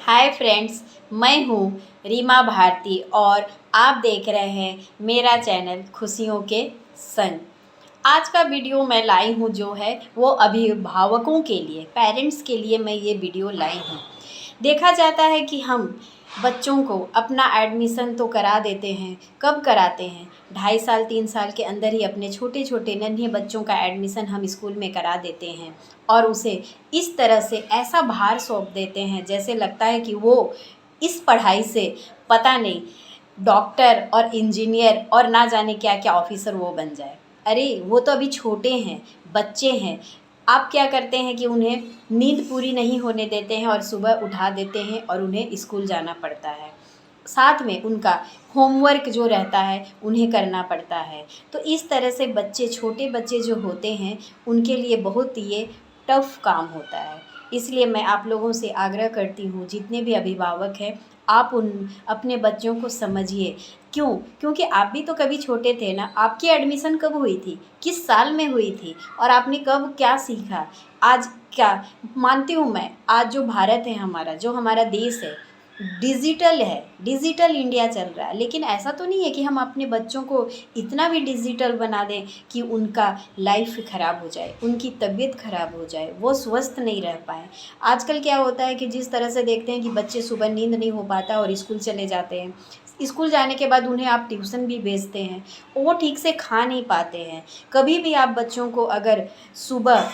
Hi friends, मैं हूँ रीमा भारती और आप देख रहे हैं मेरा चैनल खुशियों के संग। आज का वीडियो मैं लाई हूँ जो है वो अभिभावकों के लिए, पेरेंट्स के लिए मैं ये वीडियो लाई हूँ। देखा जाता है कि हम बच्चों को अपना एडमिशन तो करा देते हैं। कब कराते हैं? 2.5 साल 3 साल के अंदर ही अपने छोटे छोटे नन्हे बच्चों का एडमिशन हम स्कूल में करा देते हैं और उसे इस तरह से ऐसा भार सौंप देते हैं जैसे लगता है कि वो इस पढ़ाई से पता नहीं डॉक्टर और इंजीनियर और ना जाने क्या क्या ऑफिसर वो बन जाए। अरे वो तो अभी छोटे हैं, बच्चे हैं। आप क्या करते हैं कि उन्हें नींद पूरी नहीं होने देते हैं और सुबह उठा देते हैं और उन्हें स्कूल जाना पड़ता है। साथ में उनका होमवर्क जो रहता है उन्हें करना पड़ता है। तो इस तरह से बच्चे, छोटे बच्चे जो होते हैं उनके लिए बहुत ये टफ़ काम होता है। इसलिए मैं आप लोगों से आग्रह करती हूँ, जितने भी अभिभावक हैं आप अपने बच्चों को समझिए। क्यों? क्योंकि आप भी तो कभी छोटे थे ना। आपकी एडमिशन कब हुई थी? किस साल में हुई थी? और आपने कब क्या सीखा? आज क्या मानती हूँ मैं, आज जो भारत है हमारा, जो हमारा देश है, डिजिटल है, डिजिटल इंडिया चल रहा है। लेकिन ऐसा तो नहीं है कि हम अपने बच्चों को इतना भी डिजिटल बना दें कि उनका लाइफ ख़राब हो जाए, उनकी तबीयत ख़राब हो जाए, वो स्वस्थ नहीं रह पाए। आजकल क्या होता है कि जिस तरह से देखते हैं कि बच्चे सुबह नींद नहीं हो पाता और स्कूल चले जाते हैं। स्कूल जाने के बाद उन्हें आप ट्यूशन भी भेजते हैं, वो ठीक से खा नहीं पाते हैं। कभी भी आप बच्चों को अगर सुबह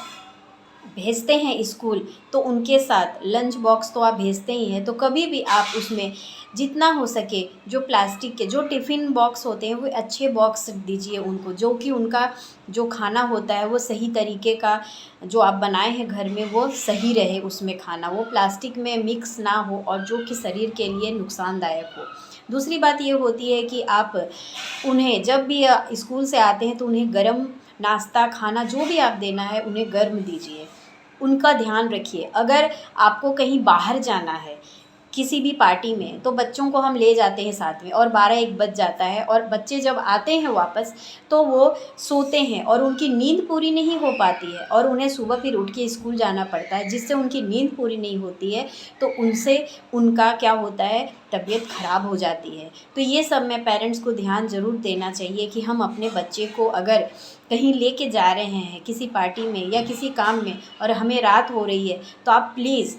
भेजते हैं स्कूल तो उनके साथ लंच बॉक्स तो आप भेजते ही हैं, तो कभी भी आप उसमें जितना हो सके जो प्लास्टिक के जो टिफ़िन बॉक्स होते हैं वो अच्छे बॉक्स दीजिए उनको, जो कि उनका जो खाना होता है वो सही तरीके का जो आप बनाए हैं घर में वो सही रहे, उसमें खाना वो प्लास्टिक में मिक्स ना हो और जो कि शरीर के लिए नुकसानदायक हो। दूसरी बात ये होती है कि आप उन्हें जब भी स्कूल से आते हैं तो उन्हें गरम नाश्ता, खाना जो भी आप देना है उन्हें गर्म दीजिए। उनका ध्यान रखिए। अगर आपको कहीं बाहर जाना है किसी भी पार्टी में, तो बच्चों को हम ले जाते हैं साथ में और 12-1 बज जाता है और बच्चे जब आते हैं वापस तो वो सोते हैं और उनकी नींद पूरी नहीं हो पाती है और उन्हें सुबह फिर उठ के स्कूल जाना पड़ता है, जिससे उनकी नींद पूरी नहीं होती है। तो उनसे उनका क्या होता है, तबीयत ख़राब हो जाती है। तो ये सब में पेरेंट्स को ध्यान ज़रूर देना चाहिए कि हम अपने बच्चे को अगर कहीं लेके जा रहे हैं किसी पार्टी में या किसी काम में और हमें रात हो रही है, तो आप प्लीज़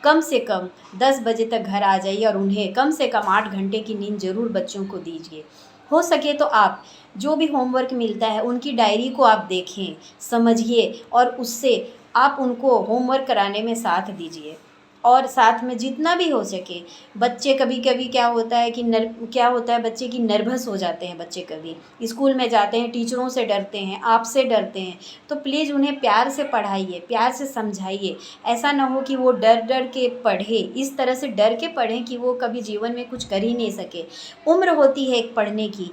कम से कम 10 बजे तक घर आ जाइए और उन्हें कम से कम 8 घंटे की नींद ज़रूर बच्चों को दीजिए। हो सके तो आप जो भी होमवर्क मिलता है उनकी डायरी को आप देखें, समझिए और उससे आप उनको होमवर्क कराने में साथ दीजिए। और साथ में जितना भी हो सके, बच्चे कभी-कभी क्या होता है कि क्या होता है, बच्चे की नर्वस हो जाते हैं। बच्चे कभी स्कूल में जाते हैं, टीचरों से डरते हैं, आपसे डरते हैं, तो प्लीज़ उन्हें प्यार से पढ़ाइए, प्यार से समझाइए। ऐसा ना हो कि वो डर-डर के पढ़े, इस तरह से डर के पढ़ें कि वो कभी जीवन में कुछ कर ही नहीं सके। उम्र होती है एक पढ़ने की,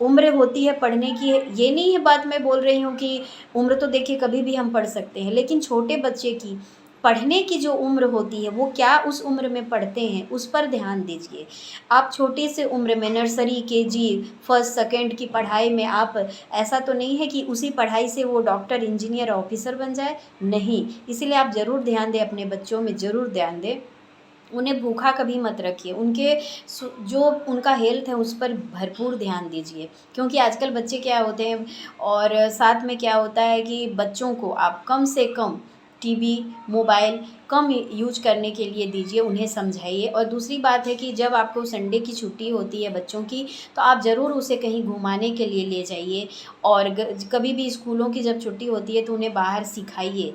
उम्र होती है पढ़ने की। ये नहीं है बात मैं बोल रही हूँ कि उम्र तो देखिए कभी भी हम पढ़ सकते हैं, लेकिन छोटे बच्चे की पढ़ने की जो उम्र होती है वो क्या उस उम्र में पढ़ते हैं उस पर ध्यान दीजिए। आप छोटी से उम्र में नर्सरी, केजी, फर्स्ट, सेकंड की पढ़ाई में आप, ऐसा तो नहीं है कि उसी पढ़ाई से वो डॉक्टर, इंजीनियर, ऑफिसर बन जाए, नहीं। इसीलिए आप ज़रूर ध्यान दें, अपने बच्चों में ज़रूर ध्यान दें। उन्हें भूखा कभी मत रखिए, उनके जो उनका हेल्थ है उस पर भरपूर ध्यान दीजिए। क्योंकि आजकल बच्चे क्या होते हैं, और साथ में क्या होता है कि बच्चों को आप कम से कम टीवी, मोबाइल कम यूज करने के लिए दीजिए, उन्हें समझाइए। और दूसरी बात है कि जब आपको संडे की छुट्टी होती है बच्चों की, तो आप ज़रूर उसे कहीं घुमाने के लिए ले जाइए। और कभी भी स्कूलों की जब छुट्टी होती है तो उन्हें बाहर सिखाइए।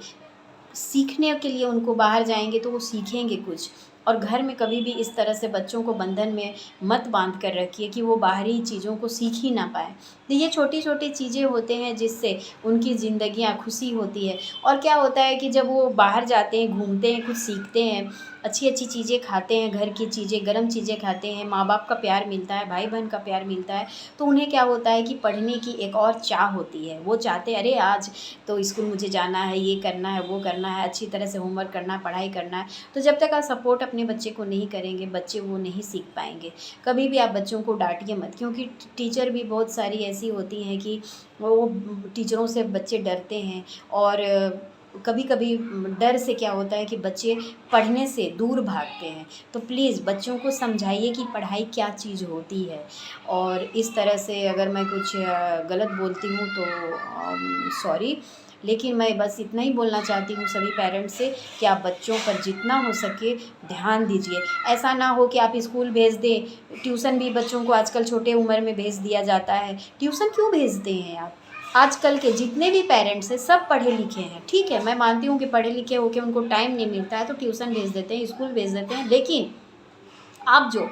सीखने के लिए उनको बाहर जाएँगे तो वो सीखेंगे कुछ। और घर में कभी भी इस तरह से बच्चों को बंधन में मत बांध कर रखिए कि वो बाहरी चीज़ों को सीख ही ना पाएँ। तो ये छोटी-छोटी चीज़ें होते हैं जिससे उनकी ज़िंदगियाँ खुशी होती है। और क्या होता है कि जब वो बाहर जाते हैं, घूमते हैं, कुछ सीखते हैं, अच्छी-अच्छी चीज़ें खाते हैं, घर की चीज़ें, गरम चीज़ें खाते हैं, माँ-बाप का प्यार मिलता है, भाई-बहन का प्यार मिलता है, तो उन्हें क्या होता है कि पढ़ने की एक और चाह होती है। वो चाहते हैं, अरे आज तो स्कूल मुझे जाना है, ये करना है, वो करना है, अच्छी तरह से होमवर्क करना है, पढ़ाई करना है। तो जब तक आप सपोर्ट अपने बच्चे को नहीं करेंगे, बच्चे वो नहीं सीख पाएँगे। कभी भी आप बच्चों को डाँटिए मत, क्योंकि टीचर भी बहुत सारी ऐसी होती हैं कि वो टीचरों से बच्चे डरते हैं और कभी कभी डर से क्या होता है कि बच्चे पढ़ने से दूर भागते हैं। तो प्लीज़ बच्चों को समझाइए कि पढ़ाई क्या चीज़ होती है। और इस तरह से अगर मैं कुछ गलत बोलती हूँ तो सॉरी, लेकिन मैं बस इतना ही बोलना चाहती हूँ सभी पेरेंट्स से कि आप बच्चों पर जितना हो सके ध्यान दीजिए। ऐसा ना हो कि आप स्कूल भेज दें, ट्यूशन भी बच्चों को आजकल छोटे उम्र में भेज दिया जाता है। ट्यूशन क्यों भेजते हैं आप? आजकल के जितने भी पेरेंट्स हैं सब पढ़े लिखे हैं, ठीक है, मैं मानती हूँ कि पढ़े लिखे होके उनको टाइम नहीं मिलता है तो ट्यूशन भेज देते हैं, स्कूल भेज देते हैं, लेकिन आप जो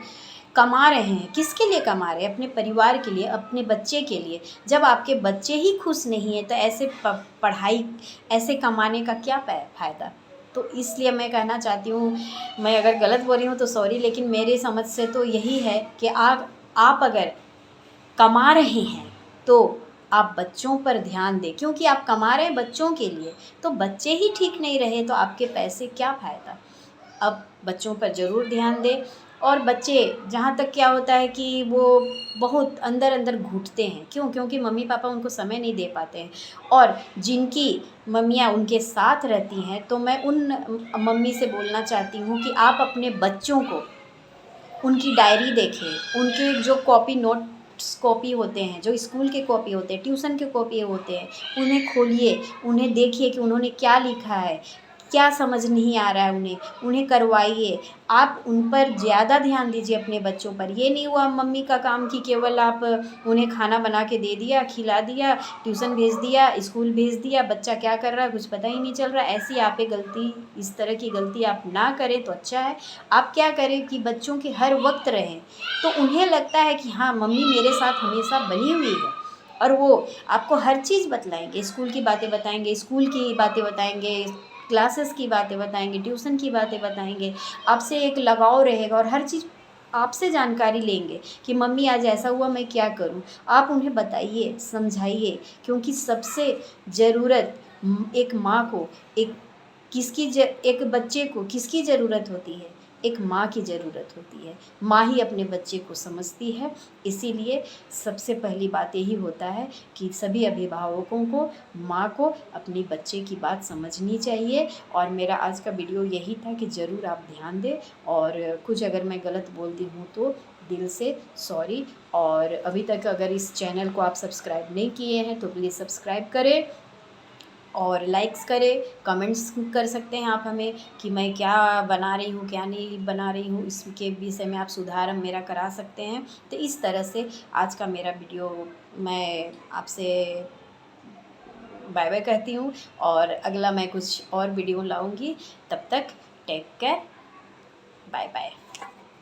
कमा रहे हैं किसके लिए कमा रहे हैं? अपने परिवार के लिए, अपने बच्चे के लिए। जब आपके बच्चे ही खुश नहीं हैं तो ऐसे पढ़ाई, ऐसे कमाने का क्या फ़ायदा? तो इसलिए मैं कहना चाहती हूँ, मैं अगर गलत बोल रही हूँ तो सॉरी, लेकिन मेरी समझ से तो यही है कि आप अगर कमा रहे हैं तो आप बच्चों पर ध्यान दें, क्योंकि आप कमा रहे हैं बच्चों के लिए, तो बच्चे ही ठीक नहीं रहे तो आपके पैसे क्या फ़ायदा? अब बच्चों पर ज़रूर ध्यान दें। और बच्चे जहाँ तक क्या होता है कि वो बहुत अंदर घुटते हैं, क्यों? क्योंकि मम्मी पापा उनको समय नहीं दे पाते हैं। और जिनकी मम्मियाँ उनके साथ रहती हैं तो मैं उन मम्मी से बोलना चाहती हूँ कि आप अपने बच्चों को उनकी डायरी देखें, उनके जो कॉपी नोट्स कॉपी होते हैं, जो स्कूल के कॉपी होते हैं, ट्यूशन के कॉपी होते हैं, उन्हें खोलिए, उन्हें देखिए कि उन्होंने क्या लिखा है, क्या समझ नहीं आ रहा है उन्हें करवाइए। आप उन पर ज़्यादा ध्यान दीजिए अपने बच्चों पर। ये नहीं हुआ मम्मी का काम कि केवल आप उन्हें खाना बना के दे दिया, खिला दिया, ट्यूशन भेज दिया, स्कूल भेज दिया, बच्चा क्या कर रहा है कुछ पता ही नहीं चल रहा है। ऐसी आप एक गलती, इस तरह की गलती आप ना करें तो अच्छा है। आप क्या करें कि बच्चों के हर वक्त रहें, तो उन्हें लगता है कि हाँ मम्मी मेरे साथ हमेशा बनी हुई है, और वो आपको हर चीज़ बतलाएंगे, स्कूल की बातें बताएंगे, स्कूल की बातें बताएंगे, क्लासेस की बातें बताएंगे, ट्यूशन की बातें बताएंगे। आपसे एक लगाव रहेगा और हर चीज़ आपसे जानकारी लेंगे कि मम्मी आज ऐसा हुआ, मैं क्या करूं। आप उन्हें बताइए, समझाइए, क्योंकि सबसे ज़रूरत एक माँ को, एक बच्चे को किसकी ज़रूरत होती है? एक माँ की ज़रूरत होती है। माँ ही अपने बच्चे को समझती है। इसीलिए सबसे पहली बात यही होता है कि सभी अभिभावकों को, माँ को अपने बच्चे की बात समझनी चाहिए। और मेरा आज का वीडियो यही था कि ज़रूर आप ध्यान दें, और कुछ अगर मैं गलत बोलती हूँ तो दिल से सॉरी। और अभी तक अगर इस चैनल को आप सब्सक्राइब नहीं किए हैं तो प्लीज़ सब्सक्राइब करें और लाइक्स करें, कमेंट्स कर सकते हैं आप हमें कि मैं क्या बना रही हूँ, क्या नहीं बना रही हूँ, इसके विषय में आप सुधार मेरा करा सकते हैं। तो इस तरह से आज का मेरा वीडियो, मैं आपसे बाय बाय कहती हूँ, और अगला मैं कुछ और वीडियो लाऊँगी। तब तक टेक केयर, बाय बाय।